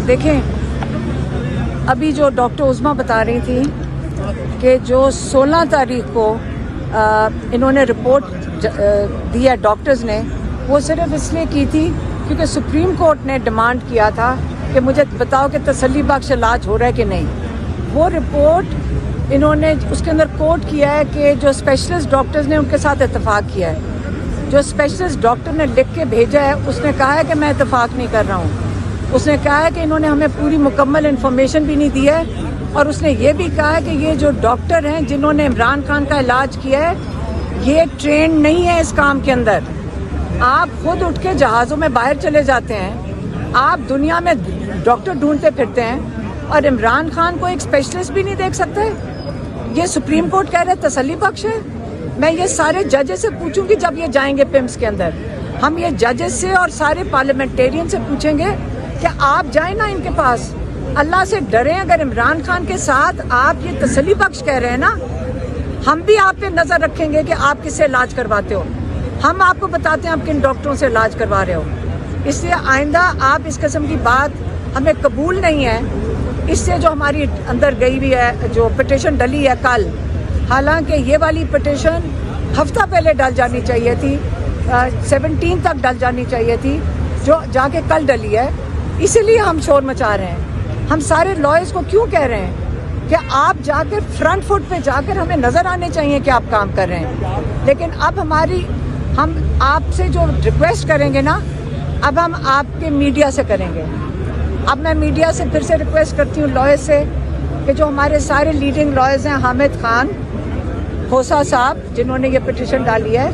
دیکھیں ابھی جو ڈاکٹر عظمیٰ بتا رہی تھی کہ جو 16 تاریخ کو انہوں نے رپورٹ دی ہے ڈاکٹرز نے، وہ صرف اس لیے کی تھی کیونکہ سپریم کورٹ نے ڈیمانڈ کیا تھا کہ مجھے بتاؤ کہ تسلی بخش علاج ہو رہا ہے کہ نہیں۔ وہ رپورٹ انہوں نے اس کے اندر کوٹ کیا ہے کہ جو اسپیشلسٹ ڈاکٹرز نے ان کے ساتھ اتفاق کیا ہے۔ جو اسپیشلسٹ ڈاکٹر نے لکھ کے بھیجا ہے اس نے کہا ہے کہ میں اتفاق نہیں کر رہا ہوں۔ اس نے کہا ہے کہ انہوں نے ہمیں پوری مکمل انفارمیشن بھی نہیں دی ہے، اور اس نے یہ بھی کہا ہے کہ یہ جو ڈاکٹر ہیں جنہوں نے عمران خان کا علاج کیا ہے یہ ٹرینڈ نہیں ہے اس کام کے اندر۔ آپ خود اٹھ کے جہازوں میں باہر چلے جاتے ہیں، آپ دنیا میں ڈاکٹر ڈھونڈتے پھرتے ہیں، اور عمران خان کو ایک اسپیشلسٹ بھی نہیں دیکھ سکتے۔ یہ سپریم کورٹ کہہ رہے تسلی بخش ہے۔ میں یہ سارے ججز سے پوچھوں گی جب یہ جائیں گے پیمس کے اندر، ہم یہ ججز سے اور سارے پارلیمنٹیرین سے پوچھیں گے کہ آپ جائیں نا ان کے پاس، اللہ سے ڈریں۔ اگر عمران خان کے ساتھ آپ یہ تسلی بخش کہہ رہے ہیں نا، ہم بھی آپ پہ نظر رکھیں گے کہ آپ کس سے علاج کرواتے ہو۔ ہم آپ کو بتاتے ہیں آپ کن ڈاکٹروں سے علاج کروا رہے ہو۔ اس لیے آئندہ آپ اس قسم کی بات ہمیں قبول نہیں ہے۔ اس سے جو ہماری اندر گئی ہوئی ہے، جو پٹیشن ڈلی ہے کل، حالانکہ یہ والی پٹیشن ہفتہ پہلے ڈل جانی چاہیے تھی، 17 تک ڈل جانی چاہیے تھی، جو جا کے کل ڈلی ہے۔ اسی لیے ہم شور مچا رہے ہیں۔ ہم سارے لائرز کو کیوں کہہ رہے ہیں کہ آپ جا کر فرنٹ فٹ پہ جا کر ہمیں نظر آنے چاہیے کہ آپ کام کر رہے ہیں۔ لیکن اب ہم آپ سے جو ریکویسٹ کریں گے نا، اب ہم آپ کے میڈیا سے کریں گے۔ اب میں میڈیا سے پھر سے ریکویسٹ کرتی ہوں لائر سے کہ جو ہمارے سارے لیڈنگ لائرز ہیں، حامد خان کھوسا صاحب جنہوں نے یہ پٹیشن ڈالی ہے،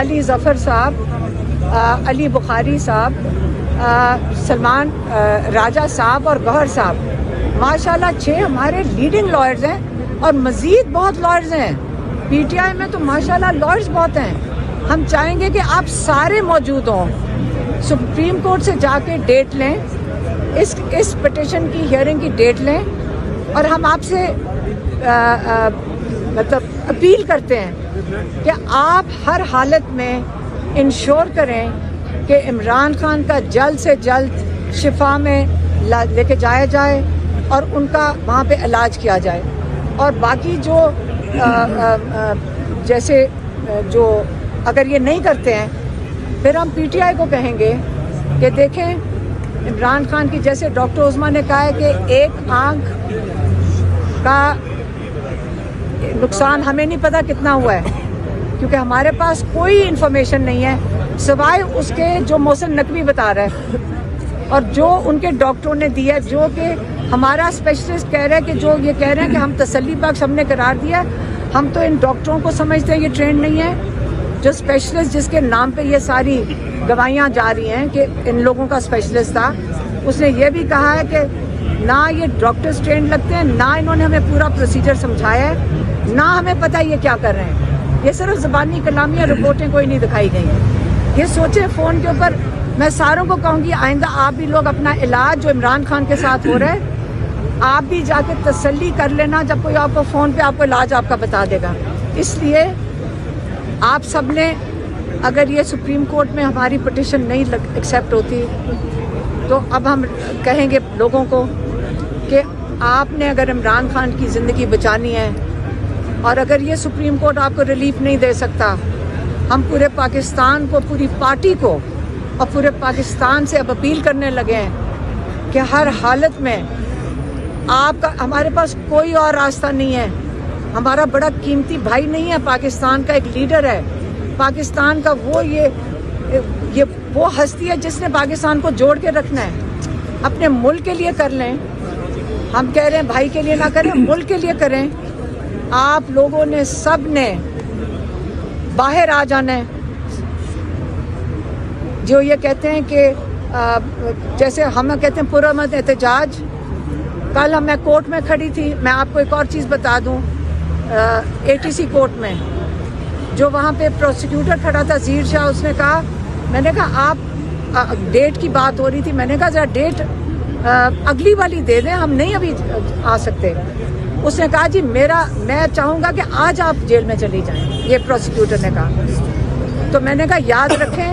علی ظفر صاحب، علی بخاری صاحب، سلمان راجہ صاحب اور گوہر صاحب، ماشاءاللہ 6 ہمارے لیڈنگ لائرز ہیں، اور مزید بہت لائرز ہیں۔ پی ٹی آئی میں تو ماشاءاللہ لائرز بہت ہیں۔ ہم چاہیں گے کہ آپ سارے موجود ہوں، سپریم کورٹ سے جا کے ڈیٹ لیں، اس پٹیشن کی ہیئرنگ کی ڈیٹ لیں، اور ہم آپ سے مطلب اپیل کرتے ہیں کہ آپ ہر حالت میں انشور کریں کہ عمران خان کا جلد سے جلد شفا میں لے کے جایا جائے اور ان کا وہاں پہ علاج کیا جائے۔ اور باقی جو جیسے جو اگر یہ نہیں کرتے ہیں، پھر ہم پی ٹی آئی کو کہیں گے کہ دیکھیں عمران خان کی، جیسے ڈاکٹر عظمیٰ نے کہا ہے کہ ایک آنکھ کا نقصان ہمیں نہیں پتہ کتنا ہوا ہے، کیونکہ ہمارے پاس کوئی انفارمیشن نہیں ہے سوائے اس کے جو محسن نقوی بتا رہا ہے اور جو ان کے ڈاکٹروں نے دیا ہے، جو کہ ہمارا اسپیشلسٹ کہہ رہا ہے کہ جو یہ کہہ رہے ہیں کہ ہم تسلی بخش ہم نے قرار دیا۔ ہم تو ان ڈاکٹروں کو سمجھتے ہیں یہ ٹرینڈ نہیں ہے۔ جو اسپیشلسٹ جس کے نام پہ یہ ساری گواہیاں جا رہی ہیں کہ ان لوگوں کا اسپیشلسٹ تھا، اس نے یہ بھی کہا ہے کہ نہ یہ ڈاکٹرز ٹرینڈ لگتے ہیں، نہ انہوں نے ہمیں پورا پروسیجر سمجھایا ہے، نہ ہمیں پتہ یہ کیا کر رہے ہیں۔ یہ صرف زبانی کلامیاں رپورٹیں کوئی نہیں دکھائی گئی ہیں۔ یہ سوچیں فون کے اوپر۔ میں ساروں کو کہوں گی آئندہ آپ بھی لوگ اپنا علاج جو عمران خان کے ساتھ ہو رہا ہے، آپ بھی جا کے تسلی کر لینا جب کوئی آپ کو فون پہ آپ کو علاج آپ کا بتا دے گا۔ اس لیے آپ سب نے، اگر یہ سپریم کورٹ میں ہماری پٹیشن نہیں ایکسیپٹ ہوتی، تو اب ہم کہیں گے لوگوں کو کہ آپ نے اگر عمران خان کی زندگی بچانی ہے، اور اگر یہ سپریم کورٹ آپ کو ریلیف نہیں دے سکتا، ہم پورے پاکستان کو، پوری پارٹی کو اور پورے پاکستان سے اب اپیل کرنے لگے ہیں کہ ہر حالت میں آپ کا، ہمارے پاس کوئی اور راستہ نہیں ہے۔ ہمارا بڑا قیمتی بھائی نہیں ہے، پاکستان کا ایک لیڈر ہے، پاکستان کا یہ وہ ہستی ہے جس نے پاکستان کو جوڑ کے رکھنا ہے۔ اپنے ملک کے لیے کر لیں، ہم کہہ رہے ہیں بھائی کے لیے نہ کریں، ملک کے لیے کریں۔ آپ لوگوں نے سب نے باہر آ جانا ہے۔ جو یہ کہتے ہیں کہ جیسے ہم کہتے ہیں پرامن احتجاج، کل میں کورٹ میں کھڑی تھی، میں آپ کو ایک اور چیز بتا دوں، اے ٹی سی کورٹ میں جو وہاں پہ پروسیکیوٹر کھڑا تھا ظہیر شاہ، اس نے کہا، میں نے کہا آپ ڈیٹ کی بات ہو رہی تھی، میں نے کہا ذرا ڈیٹ اگلی والی دے دیں، ہم نہیں ابھی آ سکتے۔ اس نے کہا جی میں چاہوں گا کہ آج آپ جیل میں چلی جائیں، یہ پروسیکیوٹر نے کہا۔ تو میں نے کہا یاد رکھیں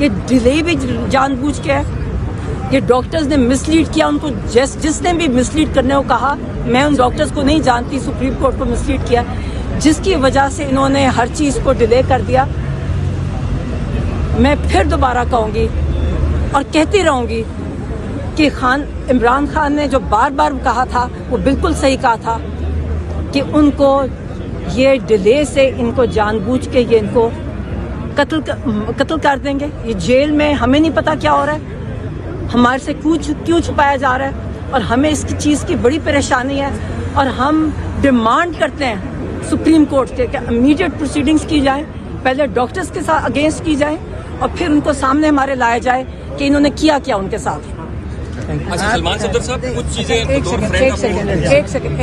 یہ ڈیلے بھی جان بوجھ کے ہے. یہ ڈاکٹرز نے مس لیڈ کیا ان کو. جس نے بھی مس لیڈ کرنے کو کہا, میں ان ڈاکٹرز کو نہیں جانتی, سپریم کورٹ کو مس لیڈ کیا, جس کی وجہ سے انہوں نے ہر چیز کو ڈیلے کر دیا. میں پھر دوبارہ کہوں گی اور کہتی رہوں گی کہ عمران خان نے جو بار بار کہا تھا وہ بالکل صحیح کہا تھا کہ ان کو یہ ڈیلے سے ان کو جان بوجھ کے یہ ان کو قتل کر دیں گے. یہ جیل میں ہمیں نہیں پتا کیا ہو رہا ہے, ہمارے سے کیوں چھپایا جا رہا ہے, اور ہمیں اس کی چیز کی بڑی پریشانی ہے. اور ہم ڈیمانڈ کرتے ہیں سپریم کورٹ سے کہ امیڈیٹ پروسیڈنگز کی جائیں, پہلے ڈاکٹرز کے ساتھ اگینسٹ کی جائیں اور پھر ان کو سامنے ہمارے لایا جائے کہ انہوں نے کیا ان کے ساتھ. اچھا سلمان صفدر صاحب کچھ چیزیں ایک سیکنڈ